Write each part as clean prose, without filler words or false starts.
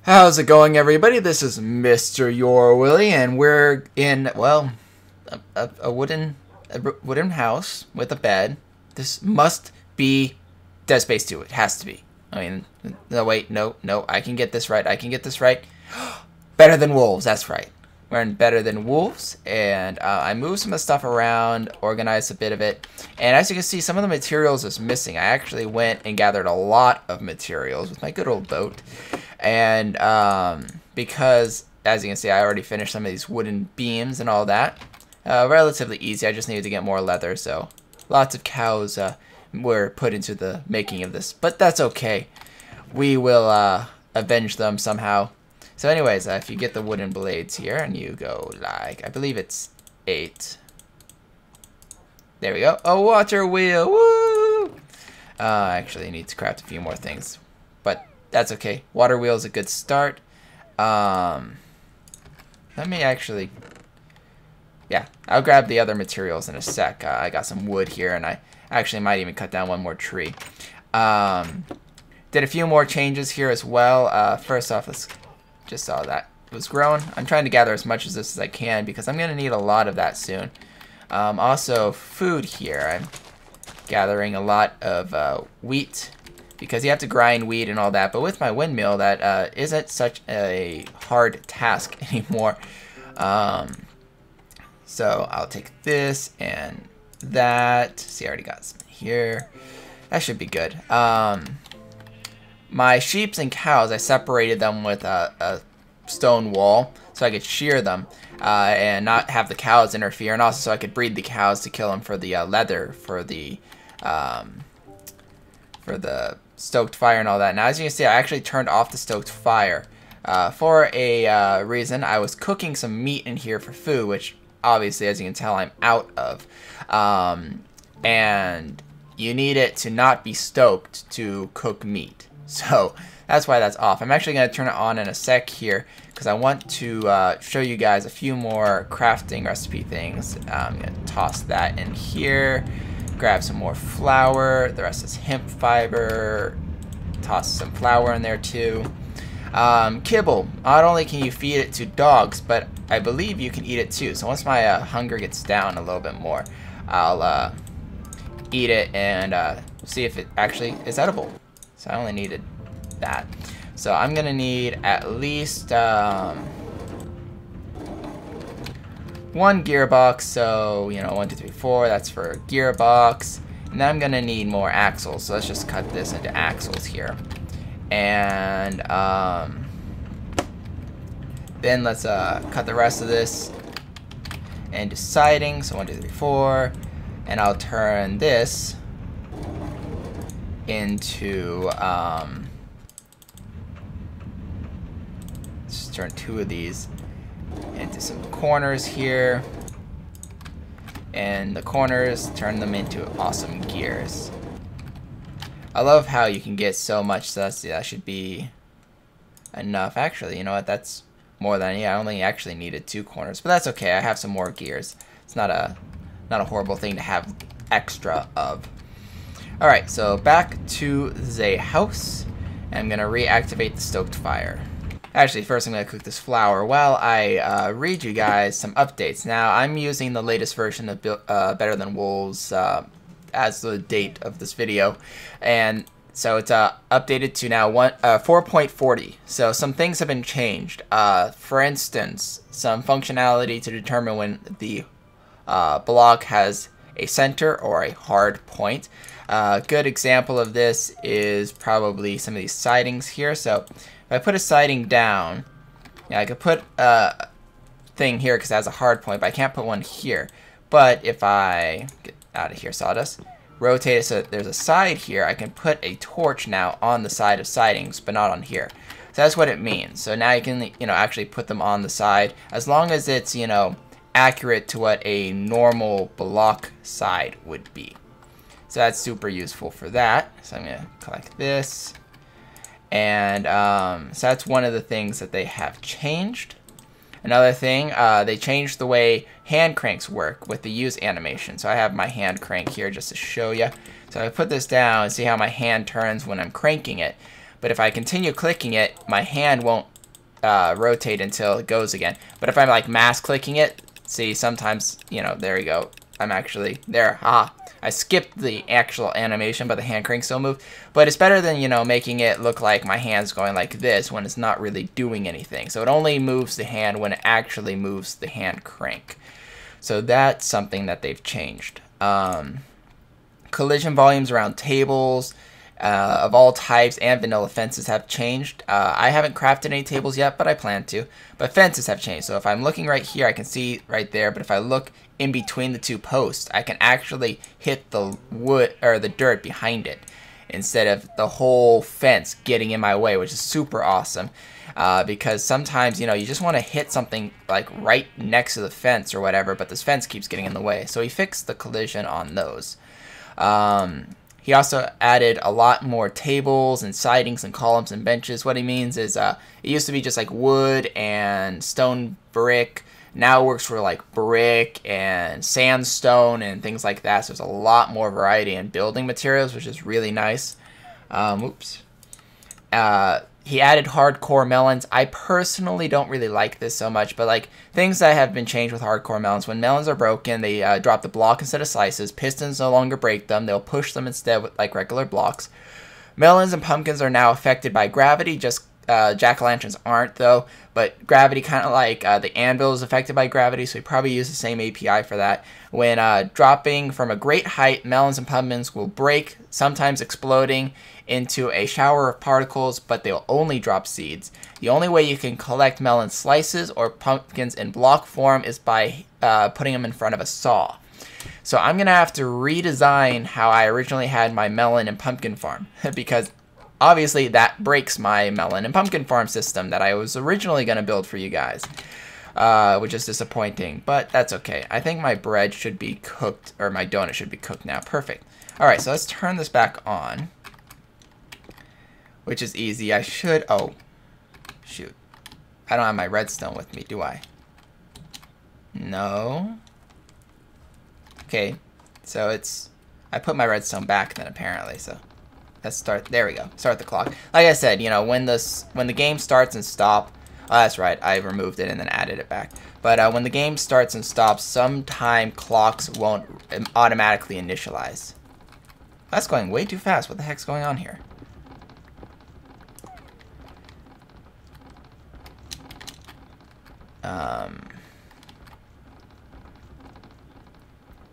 How's it going, everybody? This is MrYourWilly, and we're in, well, a wooden house with a bed. This must be Dead Space 2. It has to be. I mean, no, wait, no, I can get this right. I can get this right. Better Than Wolves, that's right. We're in Better Than Wolves, and I moved some of the stuff around, organized a bit of it, and as you can see, some of the materials is missing. I actually went and gathered a lot of materials with my good old boat, and because, as you can see, I already finished some of these wooden beams and all that. Relatively easy. I just needed to get more leather, so lots of cows were put into the making of this, but that's okay. We will avenge them somehow. So anyways, if you get the wooden blades here and you go like, I believe it's 8. There we go. A water wheel. Woo! Actually, I need to craft a few more things, but that's okay. Water wheel is a good start. Let me actually, yeah, I'll grab the other materials in a sec. I got some wood here, and I actually might even cut down one more tree. Did a few more changes here as well. First off, let's just saw that it was growing. I'm trying to gather as much of this as I can because I'm going to need a lot of that soon. Also, food here. I'm gathering a lot of wheat because you have to grind wheat and all that. But with my windmill, that isn't such a hard task anymore. So I'll take this and that. See, I already got some here. That should be good. My sheeps and cows, I separated them with a stone wall so I could shear them and not have the cows interfere, and also so I could breed the cows to kill them for the leather for the stoked fire and all that. Now, as you can see, I actually turned off the stoked fire for a reason. I was cooking some meat in here for food, which obviously, as you can tell, I'm out of. And you need it to not be stoked to cook meat. So that's why that's off. I'm actually going to turn it on in a sec here because I want to show you guys a few more crafting recipe things. I'm going to toss that in here, grab some more flour. The rest is hemp fiber. Toss some flour in there too. Kibble. Not only can you feed it to dogs, but I believe you can eat it too. So once my hunger gets down a little bit more, I'll eat it and see if it actually is edible. So I only needed that. So I'm gonna need at least 1 gearbox. So, you know, 1, 2, 3, 4. That's for a gearbox. And then I'm gonna need more axles. So let's just cut this into axles here. And then let's cut the rest of this into siding. So 1, 2, 3, 4. And I'll turn this into just turn 2 of these into some corners here, and the corners, turn them into awesome gears. I love how you can get so much, so that should be enough. Actually, you know what, that's more than I only actually needed 2 corners, but that's okay. I have some more gears. It's not a horrible thing to have extra of. Alright, so back to the house. I'm going to reactivate the stoked fire. Actually, first I'm going to cook this flour while I read you guys some updates. Now, I'm using the latest version of Better Than Wolves as the date of this video. And so it's updated to now 4.40. So some things have been changed. For instance, some functionality to determine when the block has a center or a hard point. A good example of this is probably some of these sidings here. So if I put a siding down, yeah, I could put a thing here because it has a hard point, but I can't put one here. But if I get out of here, sawdust, rotate it so that there's a side here, I can put a torch now on the side of sidings, but not on here. So that's what it means. So now you can, you know, actually put them on the side as long as it's, you know, accurate to what a normal block side would be. So that's super useful for that. So I'm going to collect this. And so that's one of the things that they have changed. Another thing, they changed the way hand cranks work with the use animation. So I have my hand crank here just to show you. So I put this down and see how my hand turns when I'm cranking it. But if I continue clicking it, my hand won't rotate until it goes again. But if I'm like mass clicking it, see, sometimes, you know, there you go. I'm actually there. Haha. I skipped the actual animation, but the hand crank still moved. But it's better than, you know, making it look like my hand's going like this when it's not really doing anything. So it only moves the hand when it actually moves the hand crank. So that's something that they've changed. Collision volumes around tables of all types and vanilla fences have changed. I haven't crafted any tables yet, but I plan to. But fences have changed. So if I'm looking right here, I can see right there. But if I look in between the two posts, I can actually hit the wood or the dirt behind it instead of the whole fence getting in my way, which is super awesome. Because sometimes, you know, you just want to hit something like right next to the fence or whatever, but this fence keeps getting in the way. So he fixed the collision on those. He also added a lot more tables and sidings and columns and benches. What he means is it used to be just like wood and stone brick. Now it works for like brick and sandstone and things like that. So there's a lot more variety in building materials, which is really nice. Oops. He added hardcore melons. I personally don't really like this so much, but like things that have been changed with hardcore melons. When melons are broken, they drop the block instead of slices. Pistons no longer break them. They'll push them instead with like regular blocks. Melons and pumpkins are now affected by gravity. Just jack-o'-lanterns aren't though. But gravity, kind of like the anvil is affected by gravity, so we probably use the same API for that. When dropping from a great height, melons and pumpkins will break, sometimes exploding into a shower of particles, but they'll only drop seeds. The only way you can collect melon slices or pumpkins in block form is by putting them in front of a saw. So I'm going to have to redesign how I originally had my melon and pumpkin farm, because obviously that breaks my melon and pumpkin farm system that I was originally going to build for you guys, which is disappointing, but that's okay. I think my bread should be cooked, or my donut should be cooked now. Perfect. Alright, so let's turn this back on, which is easy. I should, oh, shoot. I don't have my redstone with me, do I? No. Okay, so it's, I put my redstone back then apparently, so let's start, there we go, start the clock. Like I said, you know, when the game starts and stops, oh, that's right, I removed it and then added it back. But when the game starts and stops, sometime clocks won't automatically initialize. That's going way too fast. What the heck's going on here?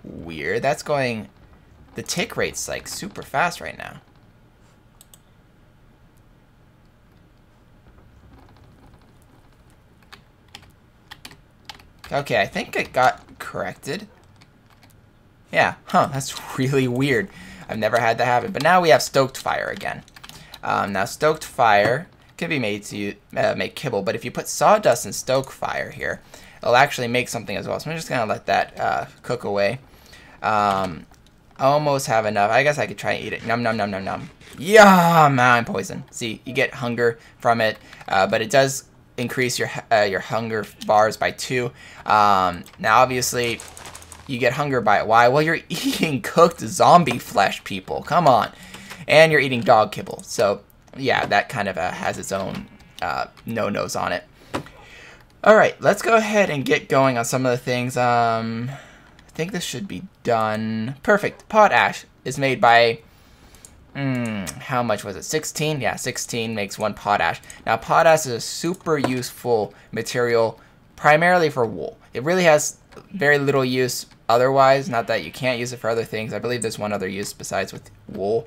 Weird. That's going, the tick rate's like super fast right now. Okay, I think it got corrected. Yeah, huh, that's really weird. I've never had that happen. But now we have stoked fire again. Now stoked fire can be made to make kibble, but if you put sawdust and stoke fire here, it'll actually make something as well. So I'm just gonna let that cook away. Almost have enough. I guess I could try and eat it. Num num num num num. Yum! I'm poisoned. See, you get hunger from it, but it does increase your hunger bars by 2. Now obviously you get hunger by it. Why? Well, you're eating cooked zombie flesh, people. Come on. And you're eating dog kibble. So yeah, that kind of has its own no-nos on it. Alright, let's go ahead and get going on some of the things. I think this should be done. Perfect. Potash is made by, how much was it? 16? Yeah, 16 makes 1 potash. Now, potash is a super useful material, primarily for wool. It really has very little use otherwise, not that you can't use it for other things. I believe there's one other use besides with wool.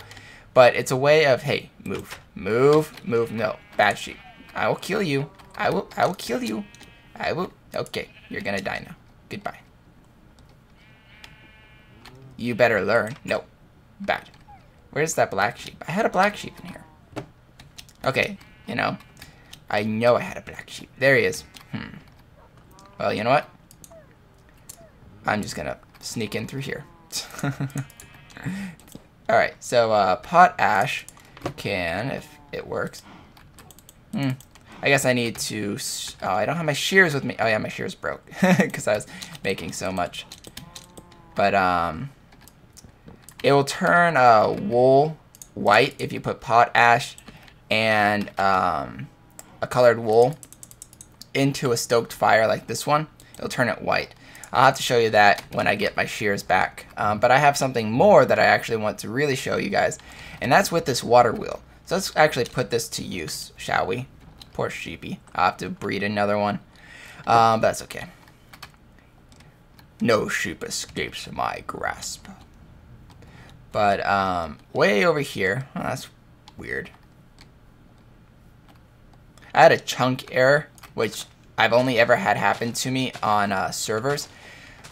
But it's a way of, hey, move, move, move. No, bad sheep. I will kill you. I will kill you. I will. Okay, you're gonna die now. Goodbye. You better learn. No, bad. Where's that black sheep? I had a black sheep in here. Okay, you know, I know I had a black sheep. There he is. Well, you know what? I'm just gonna sneak in through here. Alright, so potash can, if it works. I guess I need to, oh, I don't have my shears with me. Oh yeah, my shears broke because I was making so much. But it will turn wool white if you put potash and a colored wool into a stoked fire like this one, it'll turn it white. I'll have to show you that when I get my shears back. But I have something more that I actually want to really show you guys, and that's with this water wheel. So let's actually put this to use, shall we? Poor sheepy. I'll have to breed another one. But that's okay. No sheep escapes my grasp. But way over here, oh, that's weird. I had a chunk error, which I've only ever had happen to me on servers.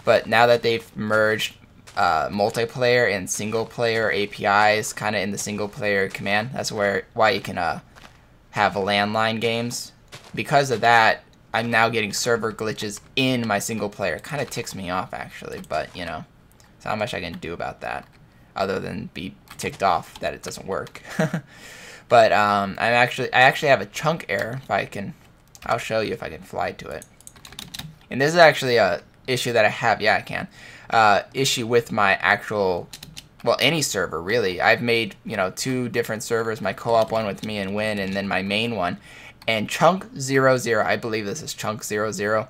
But now that they've merged multiplayer and single player APIs, kind of in the single player command, that's why you can have landline games. Because of that, I'm now getting server glitches in my single player. Kind of ticks me off actually, but you know, there's not much I can do about that other than be ticked off that it doesn't work. But I actually have a chunk error. If I can, I'll show you if I can fly to it. And this is actually a issue that I have. Yeah, I can. Issue with my actual, well, any server really. I've made, you know, 2 different servers, my co-op one with me and Win, and then my main one. And chunk 00, I believe this is chunk 00,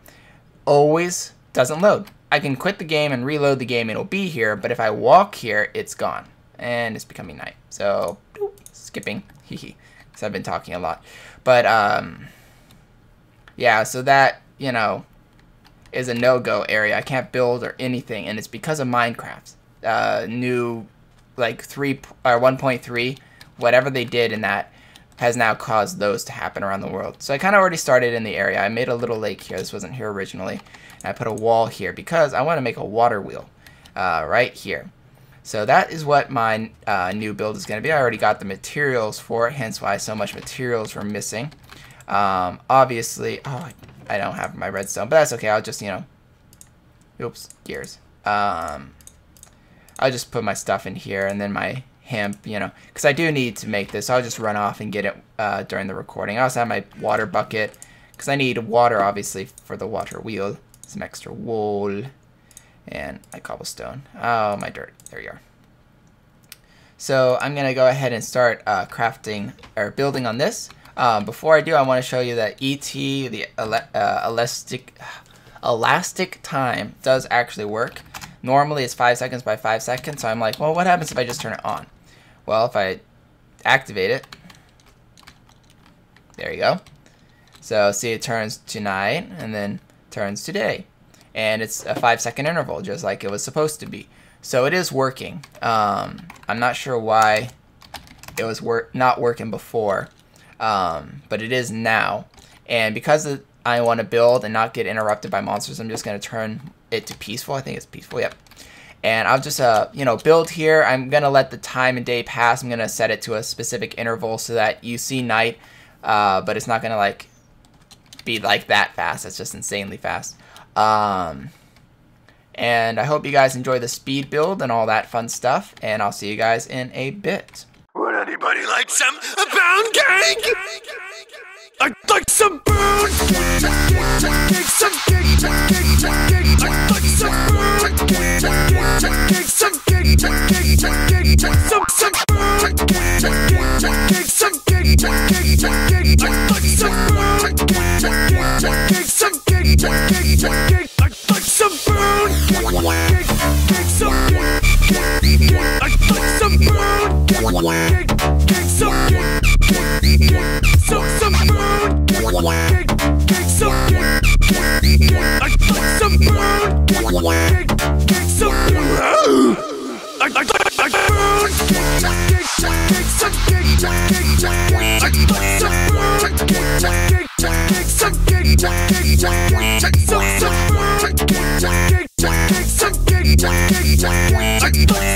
always doesn't load. I can quit the game and reload the game, it'll be here, but if I walk here, it's gone. And it's becoming night. So, skipping, hehe, because I've been talking a lot. But, yeah, so that, you know, is a no-go area. I can't build or anything, and it's because of Minecraft. New, like, 1.3, whatever they did in that has now caused those to happen around the world. So I kind of already started in the area. I made a little lake here. This wasn't here originally. And I put a wall here because I want to make a water wheel right here. So that is what my new build is going to be. I already got the materials for it, hence why so much materials were missing. Obviously, oh, I don't have my redstone, but that's okay. I'll just, you know, oops, gears. I'll just put my stuff in here and then my hemp, you know, because I do need to make this. I'll just run off and get it during the recording. I also have my water bucket because I need water, obviously, for the water wheel. Some extra wool and my cobblestone. Oh, my dirt. There you are. So I'm going to go ahead and start crafting or building on this. Before I do, I want to show you that ET, the elastic time, does actually work. Normally it's 5 seconds by 5 seconds, so I'm like, well, what happens if I just turn it on? Well, if I activate it, there you go. So see, it turns to night and then turns to day. And it's a 5-second interval, just like it was supposed to be. So it is working. I'm not sure why it was not working before, but it is now. And because I want to build and not get interrupted by monsters, I'm just going to turn it to peaceful. I think it's peaceful, yep. And I'll just, you know, build here. I'm going to let the time and day pass. I'm going to set it to a specific interval so that you see night, but it's not going to, like, be like that fast. It's just insanely fast. And I hope you guys enjoy the speed build and all that fun stuff, and I'll see you guys in a bit. Would anybody like some pound cake? I'd like some pound cake, some cake, I'd like some pound cake, some cake, some pound cake, some cake, I'd like some pound cake, some cake, I'd like some pound cake, some cake, I'd like some pound cake, some cake, some pound cake, some cake, I'd like some pound cake, some cake, I'd like pound cake, some cake, I'd like some pound cake, some cake, some pound cake, some cake, I'd like some pound cake, some cake, cake, I found cake, some cake, I like some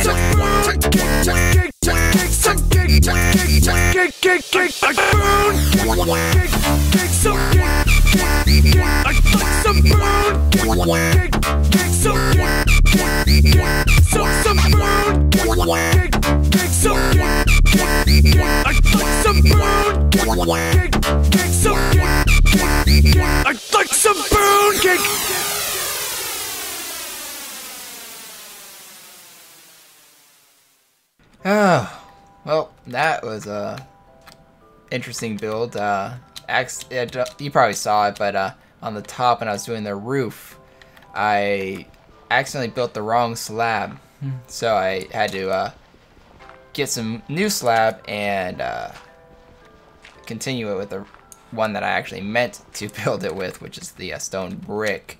pound cake, some cake, some pound cake, some cake, I like some pound cake, some cake, I like some pound cake. Oh, well, that was a interesting build. You probably saw it, but on the top when I was doing the roof, I accidentally built the wrong slab. So I had to get some new slab and continue it with the one that I actually meant to build it with, which is the stone brick.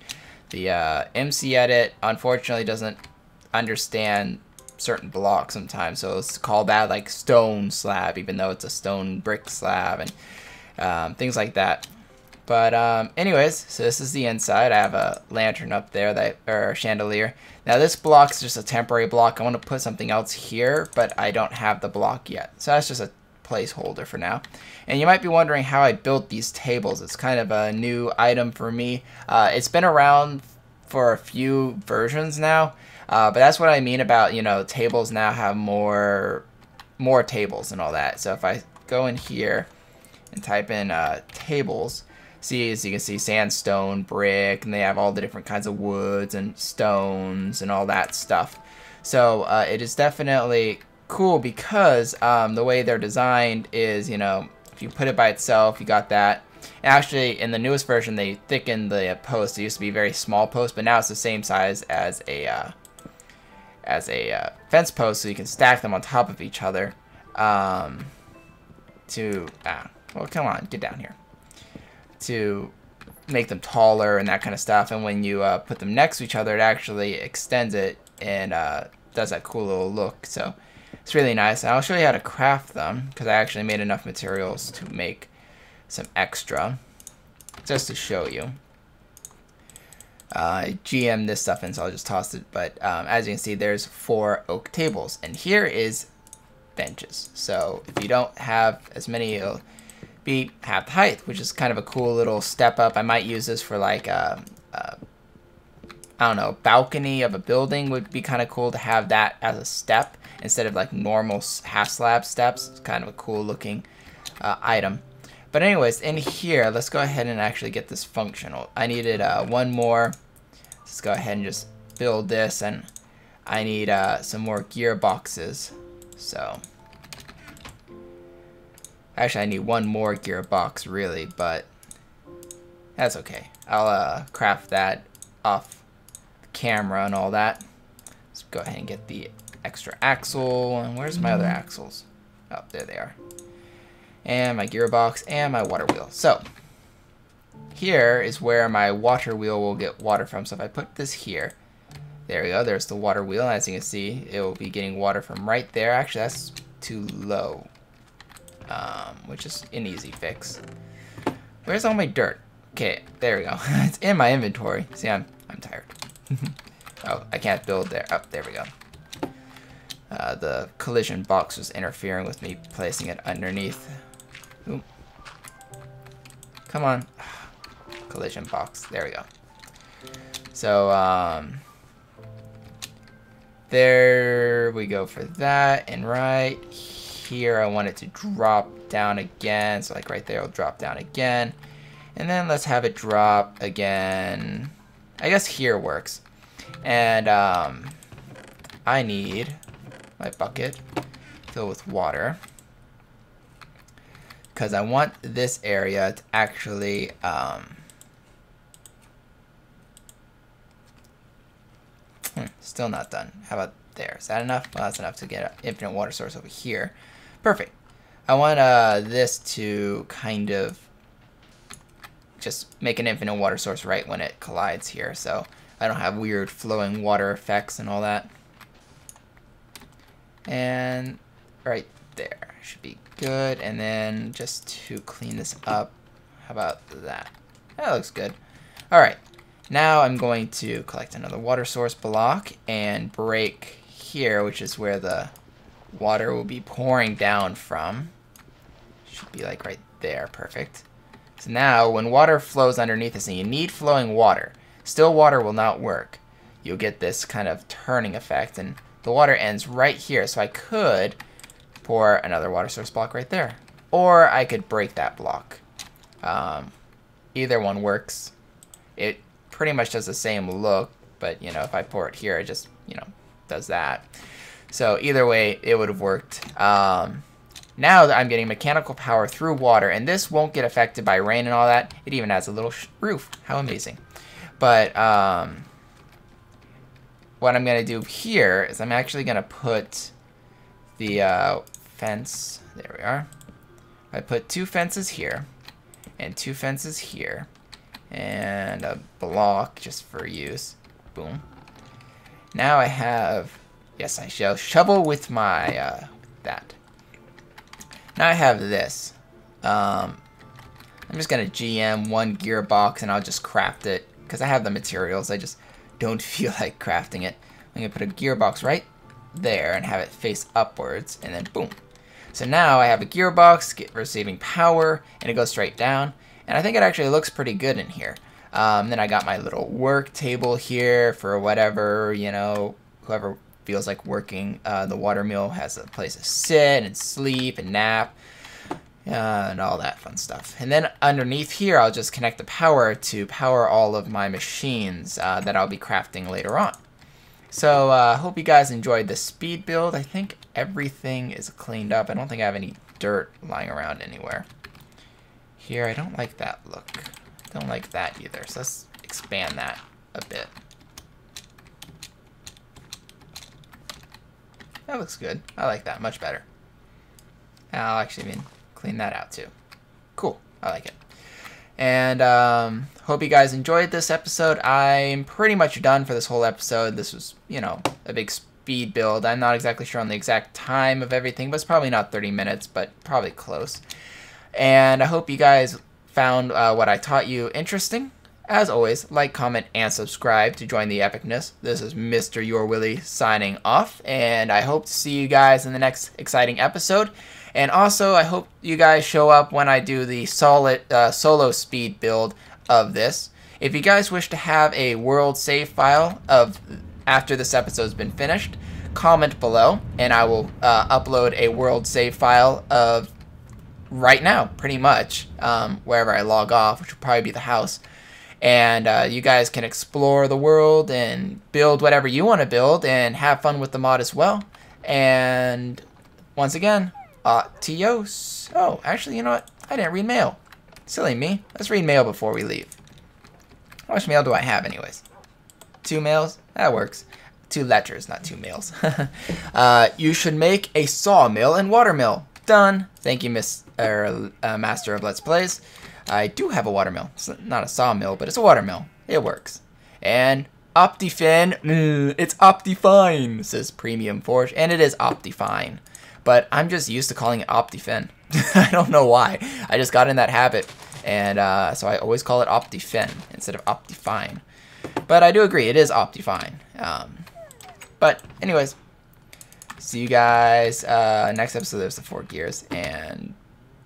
The MC edit unfortunately doesn't understand certain blocks sometimes, so it's called that like stone slab, even though it's a stone brick slab and things like that. But anyways, so this is the inside. I have a lantern up there, or chandelier. Now this block is just a temporary block. I want to put something else here, but I don't have the block yet, so that's just a placeholder for now. And you might be wondering how I built these tables. It's kind of a new item for me. It's been around for a few versions now, but that's what I mean about, you know, tables now have more tables and all that. So if I go in here and type in tables, see, as you can see, sandstone, brick, and they have all the different kinds of woods and stones and all that stuff. So it is definitely cool because the way they're designed is, you know, if you put it by itself, you got that. And actually, in the newest version, they thickened the post. It used to be a very small post, but now it's the same size as a fence post, so you can stack them on top of each other. Well, come on, get down here. To make them taller and that kind of stuff. And when you put them next to each other, it actually extends it and does that cool little look. So it's really nice. And I'll show you how to craft them because I actually made enough materials to make some extra, just to show you. I GM this stuff in, so I'll just toss it. But as you can see, there's 4 oak tables, and here is benches. So if you don't have as many, it'll be half the height, which is kind of a cool little step up. I might use this for like I don't know, balcony of a building would be kind of cool to have that as a step instead of like normal half slab steps. It's kind of a cool looking item. But anyways, in here, let's go ahead and actually get this functional. I needed one more. Let's go ahead and just build this, and I need some more gearboxes. So actually, I need one more gearbox really, but that's okay. I'll craft that off camera and all that. Let's go ahead and get the extra axle. And where's my other axles? Oh, there they are. And my gearbox and my water wheel. So here is where my water wheel will get water from. So if I put this here, there we go. There's the water wheel. As you can see, it will be getting water from right there. Actually, that's too low, which is an easy fix. Where's all my dirt? Okay, there we go. It's in my inventory. See, I'm tired. Oh, I can't build there. Oh, there we go. The collision box was interfering with me placing it underneath. Ooh. Come on. Collision box. There we go. So, there we go for that. And right here, I want it to drop down again. So, like right there, it'll drop down again. And then let's have it drop again. I guess here works. And, I need my bucket filled with water because I want this area to actually still not done. How about there? Is that enough? Well, that's enough to get an infinite water source over here. Perfect. I want this to kind of just make an infinite water source right when it collides here, so I don't have weird flowing water effects and all that. And right there should be good. And then just to clean this up, how about that? That looks good. Alright, now I'm going to collect another water source block and break here, which is where the water will be pouring down from. Should be like right there. Perfect. So now when water flows underneath this, and you need flowing water, still water will not work. You'll get this kind of turning effect, and the water ends right here, so I could pour another water source block right there. Or I could break that block. Either one works. It pretty much does the same look, but, you know, if I pour it here, it just, you know, does that. So either way, it would have worked. Now that I'm getting mechanical power through water, and this won't get affected by rain and all that. It even has a little roof. How amazing. But what I'm going to do here is I'm actually going to put the fence. There we are. I put 2 fences here and 2 fences here and a block just for use. Boom. Now I have, yes, I shall shovel with my that. Now I have this. I'm just gonna GM 1 gearbox and I'll just craft it because I have the materials. I just don't feel like crafting it. I'm gonna put a gearbox right there and have it face upwards, and then boom. So now I have a gearbox receiving power, and it goes straight down. And I think it actually looks pretty good in here. Then I got my little work table here for whatever, you know, whoever feels like working. The water mill has a place to sit and sleep and nap and all that fun stuff. And then underneath here, I'll just connect the power to power all of my machines that I'll be crafting later on. So I hope you guys enjoyed the speed build. I think everything is cleaned up. I don't think I have any dirt lying around anywhere. Here, I don't like that look. I don't like that either. So let's expand that a bit. That looks good. I like that much better. I'll actually clean that out too. Cool. I like it. And hope you guys enjoyed this episode. I'm pretty much done for this whole episode. This was, you know, a big speed build. I'm not exactly sure on the exact time of everything, but it's probably not 30 minutes, but probably close. And I hope you guys found what I taught you interesting. As always, like, comment, and subscribe to join the epicness. This is MrYourWilly signing off, and I hope to see you guys in the next exciting episode. And also, I hope you guys show up when I do the solo speed build of this. If you guys wish to have a world save file of after this episode's been finished, comment below, and I will upload a world save file of right now, pretty much, wherever I log off, which will probably be the house. And you guys can explore the world and build whatever you want to build and have fun with the mod as well. And once again, adios. Oh, actually, you know what? I didn't read mail. Silly me. Let's read mail before we leave. How much mail do I have anyways? 2 mails? That works. 2 letters, not 2 mails. You should make a sawmill and watermill. Done. Thank you, Master of Let's Plays. I do have a watermill. It's not a sawmill, but it's a watermill. It works. And Optifine. It's Optifine, says Premium Forge. And it is Optifine. But I'm just used to calling it Optifine. I don't know why. I just got in that habit. And so I always call it Optifine instead of Optifine. But I do agree, it is Optifine. But anyways, see you guys next episode. There's the 4 gears. And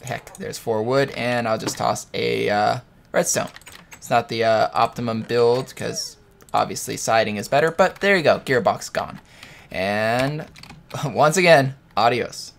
heck, there's 4 wood. And I'll just toss a redstone. It's not the optimum build because obviously siding is better. But there you go. Gearbox gone. And once again, adios.